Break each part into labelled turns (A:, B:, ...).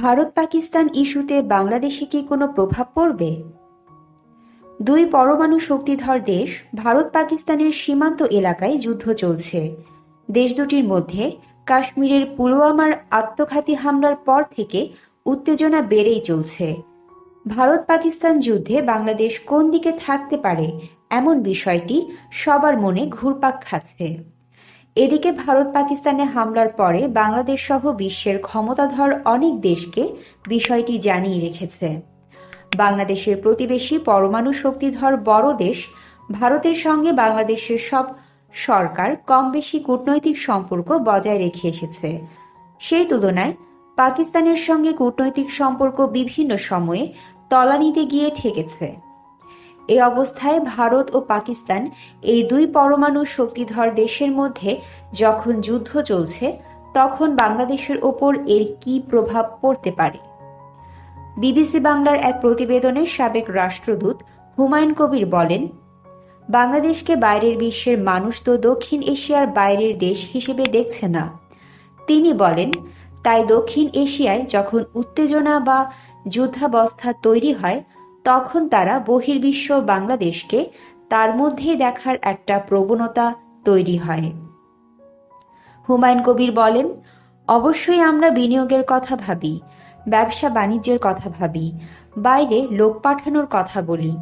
A: ভারত পাকিস্তান ইস্যুতে বাংলাদেশে কি কোনো প্রভাব পড়বে? দুই পরমাণু শক্তিধর দেশ ভারত পাকিস্তানের সীমান্ত এলাকায় যুদ্ধ চলছে। দেশ দুটির মধ্যে কাশ্মীরের পুলওয়ামার আত্মঘাতী হামলার পর থেকে উত্তেজনা বেড়েই চলছে। ভারত পাকিস্তান যুদ্ধে বাংলাদেশ কোন দিকে থাকতে পারে এমন বিষয়টি সবার মনে ঘুরপাক খাচ্ছে। এদিকে ভারত পাকিস্তানে হামলার পরে বাংলাদেশ সহ বিশ্বের ক্ষমতাধর অনেক দেশকে বিষয়টি জানিয়ে রেখেছে। বাংলাদেশের প্রতিবেশী পরমাণু শক্তিধর বড় দেশ ভারতের সঙ্গে বাংলাদেশের সব সরকার কম বেশি কূটনৈতিক সম্পর্ক বজায় রেখে এসেছে। সেই তুলনায় পাকিস্তানের সঙ্গে কূটনৈতিক সম্পর্ক বিভিন্ন সময়ে তলানিতে গিয়ে ঠেকেছে। এই অবস্থায় ভারত ও পাকিস্তান এই দুই পরমাণু শক্তিধর দেশের মধ্যে যখন যুদ্ধ চলছে, তখন বাংলাদেশের ওপর এর কী প্রভাব পড়তে পারে? বিবিসি বাংলার এক প্রতিবেদনে সাবেক রাষ্ট্রদূত হুমায়ুন কবির বলেন, বাংলাদেশকে বাইরের বিশ্বের মানুষ তো দক্ষিণ এশিয়ার বাইরের দেশ হিসেবে দেখছে না। তিনি বলেন, তাই দক্ষিণ এশিয়ায় যখন উত্তেজনা বা যুদ্ধাবস্থা তৈরি হয়, তখন তারা বহির্বিশ্ব বাংলাদেশকে তার মধ্যেই দেখার একটা প্রবণতা তৈরি হয়। হুমায়ুন কবির বলেন, অবশ্যই আমরা বিনিয়োগের কথা ভাবি, ব্যবসা বাণিজ্যের কথা ভাবি, বাইরে লোক পাঠানোর কথা বলি।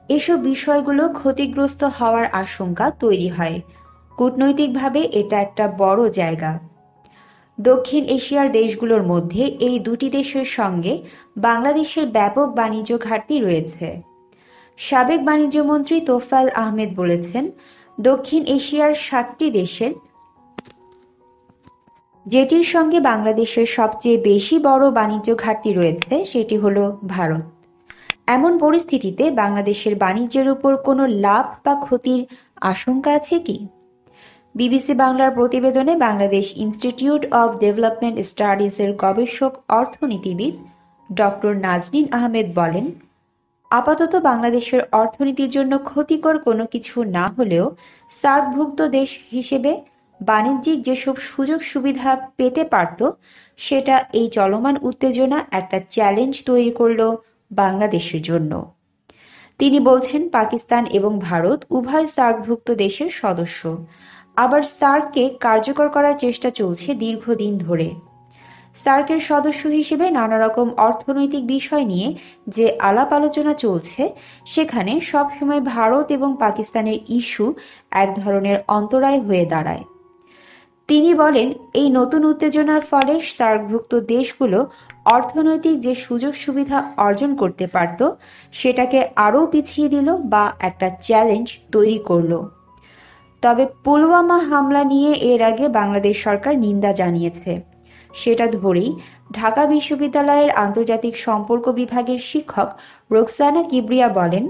A: এসব বিষয়গুলো ক্ষতিগ্রস্ত হওয়ার আশঙ্কা তৈরি হয়। কূটনৈতিকভাবে এটা একটা বড় জায়গা। দক্ষিণ এশিয়ার দেশগুলোর মধ্যে এই দুটি দেশের সঙ্গে বাংলাদেশের ব্যাপক বাণিজ্য ঘাটতি রয়েছে। সাবেক বাণিজ্যমন্ত্রী তোফায়েল আহমেদ বলেছেন, দক্ষিণ এশিয়ার 7টি দেশের যেটির সঙ্গে বাংলাদেশের সবচেয়ে বেশি বড় বাণিজ্য ঘাটতি রয়েছে সেটি হলো ভারত। এমন পরিস্থিতিতে বাংলাদেশের বাণিজ্যের উপর কোনো লাভ বা ক্ষতির আশঙ্কা আছে কি? বিবিসি বাংলার প্রতিবেদনে বাংলাদেশ ইনস্টিটিউট অব ডেভেলপমেন্ট স্টাডিজের গবেষক অর্থনীতিবিদ ডক্টর নাজনীন আহমেদ বলেন, আপাতত বাংলাদেশের অর্থনীতির জন্য ক্ষতিকর কোনো কিছু না হলেও সার্কভুক্ত দেশ হিসেবে বাণিজ্যিক যেসব সুযোগ সুবিধা পেতে পারত, সেটা এই চলমান উত্তেজনা একটা চ্যালেঞ্জ তৈরি করল বাংলাদেশের জন্য। তিনি বলছেন, পাকিস্তান এবং ভারত উভয় সার্কভুক্ত দেশের সদস্য। আবার সার্ককে কার্যকর করার চেষ্টা চলছে দীর্ঘদিন ধরে। সার্কের সদস্য হিসেবে নানা রকম অর্থনৈতিক বিষয় নিয়ে যে আলাপ আলোচনা চলছে, সেখানে সবসময় ভারত এবং পাকিস্তানের ইস্যু এক ধরনের অন্তরায় হয়ে দাঁড়ায়। তিনি বলেন, এই নতুন উত্তেজনার ফলে সার্কভুক্ত দেশগুলো অর্থনৈতিক যে সুযোগ সুবিধা অর্জন করতে পারত, সেটাকে আরও পিছিয়ে দিল বা একটা চ্যালেঞ্জ তৈরি করল। তবে পুলওয়ামা হামলা নিয়ে এর আগে বাংলাদেশ সরকার নিন্দা জানিয়েছে। সেটা ধরেই ঢাকা বিশ্ববিদ্যালয়ের আন্তর্জাতিক সম্পর্ক বিভাগের শিক্ষক রোকসানা কিবরিয়া বলেন,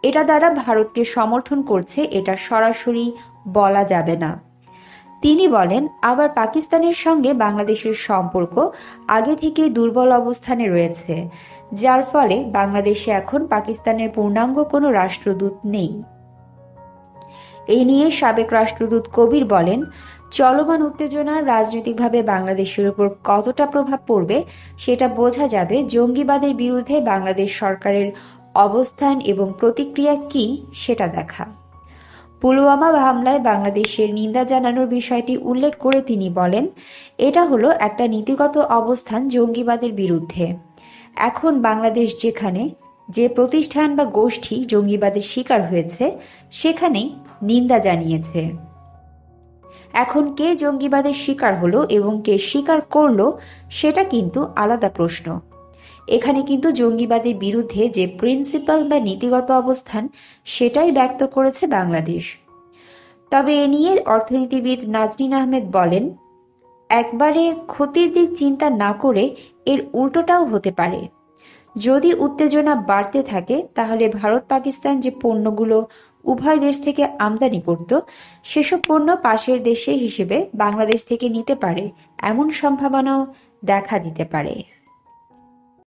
A: এটা দ্বারা ভারতকে সমর্থন করছে এটা সরাসরি বলা যাবে না। তিনি বলেন, আবার পাকিস্তানের সঙ্গে বাংলাদেশের সম্পর্ক আগে থেকেই দুর্বল অবস্থানে রয়েছে, যার ফলে বাংলাদেশে এখন পাকিস্তানের পূর্ণাঙ্গ কোনো রাষ্ট্রদূত নেই। এই নিয়ে সাবেক রাষ্ট্রদূত কবির বলেন, চলমান উত্তেজনার রাজনৈতিকভাবে বাংলাদেশের উপর কতটা প্রভাব পড়বে সেটা বোঝা যাবে জঙ্গিবাদের বিরুদ্ধে বাংলাদেশ সরকারের অবস্থান এবং প্রতিক্রিয়া কি সেটা দেখা। পুলওয়ামা হামলায় বাংলাদেশের নিন্দা জানানোর বিষয়টি উল্লেখ করে তিনি বলেন, এটা হলো একটা নীতিগত অবস্থান জঙ্গিবাদের বিরুদ্ধে। এখন বাংলাদেশ যেখানে যে প্রতিষ্ঠান বা গোষ্ঠী জঙ্গিবাদের শিকার হয়েছে, সেখানেই নিন্দা জানিয়েছে। এখন কে জঙ্গিবাদের শিকার হলো এবং কে স্বীকার করলো, সেটা কিন্তু আলাদা প্রশ্ন। এখানে কিন্তু জঙ্গিবাদের বিরুদ্ধে যে প্রিন্সিপাল বা নীতিগত অবস্থান, সেটাই ব্যক্ত করেছে বাংলাদেশ। তবে এ নিয়ে অর্থনীতিবিদ নাজনীন আহমেদ বলেন, একবারে ক্ষতির দিক চিন্তা না করে এর উল্টোটাও হতে পারে। যদি উত্তেজনা বাড়তে থাকে, তাহলে ভারত পাকিস্তান যে পণ্যগুলো উভয় দেশ থেকে আমদানি করত, সেসব পণ্য পাশের দেশে হিসেবে বাংলাদেশ থেকে নিতে পারে, এমন সম্ভাবনাও দেখা দিতে পারে।